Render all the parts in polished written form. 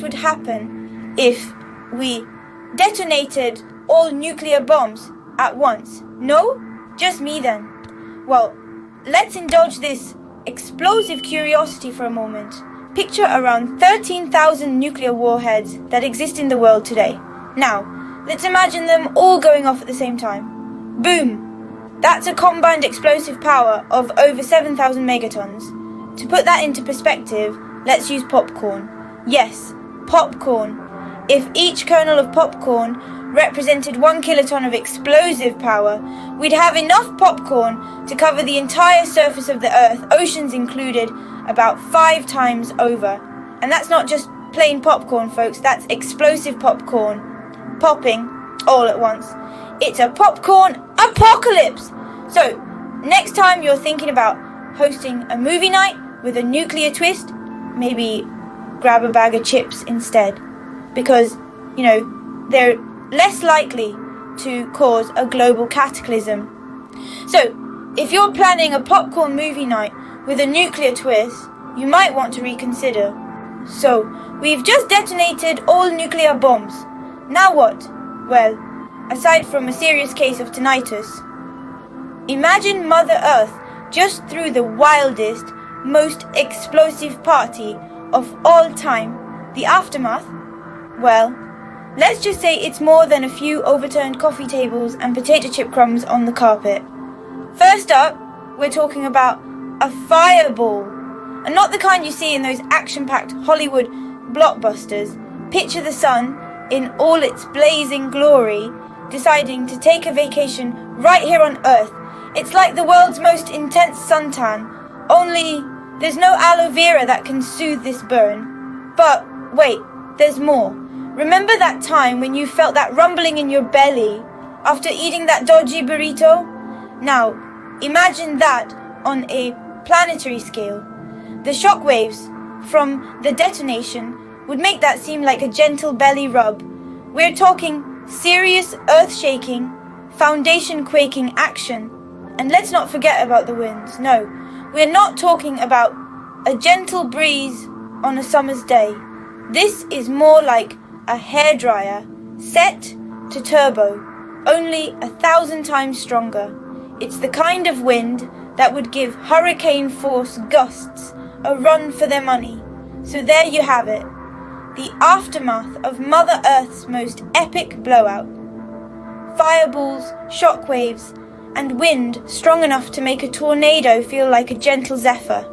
would happen if we detonated all nuclear bombs at once? No? Just me then. Well, let's indulge this explosive curiosity for a moment. Picture around 13,000 nuclear warheads that exist in the world today. Now, let's imagine them all going off at the same time. Boom! That's a combined explosive power of over 7,000 megatons. To put that into perspective, let's use popcorn. Yes, popcorn. If each kernel of popcorn represented 1 kiloton of explosive power, we'd have enough popcorn to cover the entire surface of the Earth, oceans included, about 5 times over. And that's not just plain popcorn, folks, that's explosive popcorn. Popping all at once. It's a popcorn apocalypse! So, next time you're thinking about hosting a movie night with a nuclear twist, maybe grab a bag of chips instead. Because, they're less likely to cause a global cataclysm. So, if you're planning a popcorn movie night with a nuclear twist, you might want to reconsider. So, we've just detonated all nuclear bombs. Now what? Well, aside from a serious case of tinnitus, imagine Mother Earth just threw the wildest, most explosive party of all time. The aftermath? Well, let's just say it's more than a few overturned coffee tables and potato chip crumbs on the carpet. First up, we're talking about a fireball. And not the kind you see in those action-packed Hollywood blockbusters. Picture the sun in all its blazing glory, deciding to take a vacation right here on Earth. It's like the world's most intense suntan, only there's no aloe vera that can soothe this burn. But wait, there's more. Remember that time when you felt that rumbling in your belly after eating that dodgy burrito? Now, imagine that on a planetary scale. The shockwaves from the detonation would make that seem like a gentle belly rub. We're talking serious earth-shaking, foundation-quaking action. And let's not forget about the winds. No, we're not talking about a gentle breeze on a summer's day. This is more like a hairdryer set to turbo, only 1,000 times stronger. It's the kind of wind that would give hurricane-force gusts a run for their money. So there you have it, the aftermath of Mother Earth's most epic blowout. Fireballs, shockwaves, and wind strong enough to make a tornado feel like a gentle zephyr.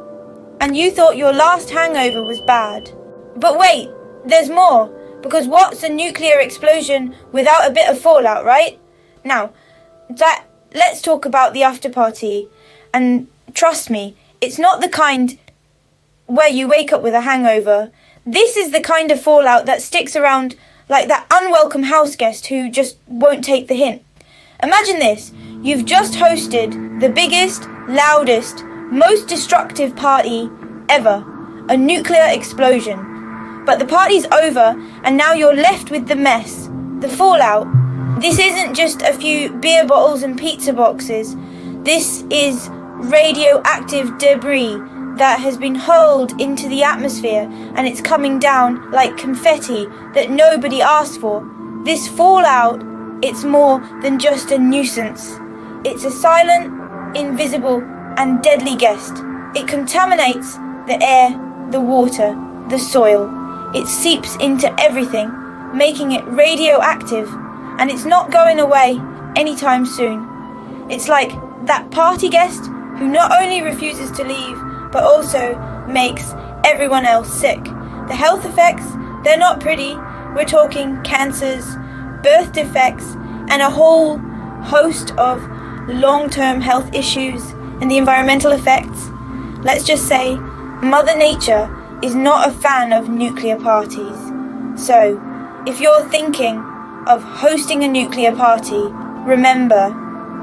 And you thought your last hangover was bad. But wait, there's more, because what's a nuclear explosion without a bit of fallout, right? Now, let's talk about the after party. And trust me, it's not the kind where you wake up with a hangover. This is the kind of fallout that sticks around like that unwelcome house guest who just won't take the hint. Imagine this. You've just hosted the biggest, loudest, most destructive party ever. A nuclear explosion. But the party's over, and now you're left with the mess. The fallout. This isn't just a few beer bottles and pizza boxes. This is radioactive debris that has been hurled into the atmosphere, and it's coming down like confetti that nobody asked for. This fallout, it's more than just a nuisance. It's a silent, invisible, and deadly guest. It contaminates the air, the water, the soil. It seeps into everything, making it radioactive, and it's not going away anytime soon. It's like that party guest who not only refuses to leave, but also makes everyone else sick. The health effects, they're not pretty. We're talking cancers, birth defects, and a whole host of long-term health issues, and the environmental effects. Let's just say Mother Nature is not a fan of nuclear parties. So, if you're thinking of hosting a nuclear party, remember,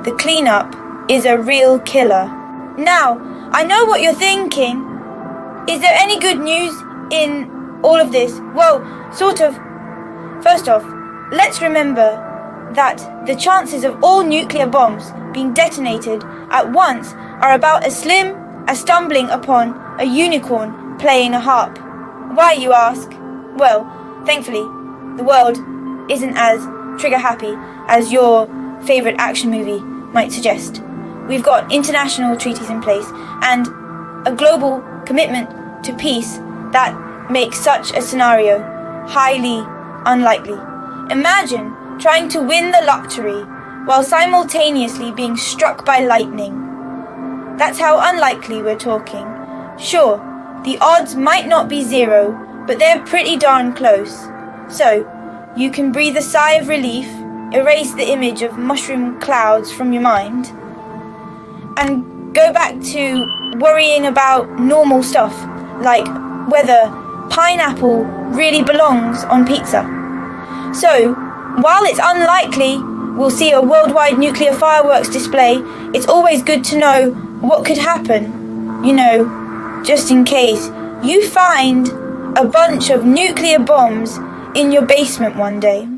the cleanup is a real killer. Now, I know what you're thinking. Is there any good news in all of this? Well, sort of. First off, let's remember that the chances of all nuclear bombs being detonated at once are about as slim as stumbling upon a unicorn playing a harp. Why, you ask? Well, Thankfully, the world isn't as trigger-happy as your favourite action movie might suggest. We've got international treaties in place and a global commitment to peace that makes such a scenario highly unlikely. Imagine trying to win the lottery while simultaneously being struck by lightning. That's how unlikely we're talking. Sure, the odds might not be zero, but they're pretty darn close. So, you can breathe a sigh of relief, erase the image of mushroom clouds from your mind, and go back to worrying about normal stuff, like whether pineapple really belongs on pizza. So, while it's unlikely we'll see a worldwide nuclear fireworks display, it's always good to know what could happen. You know, just in case you find a bunch of nuclear bombs in your basement one day.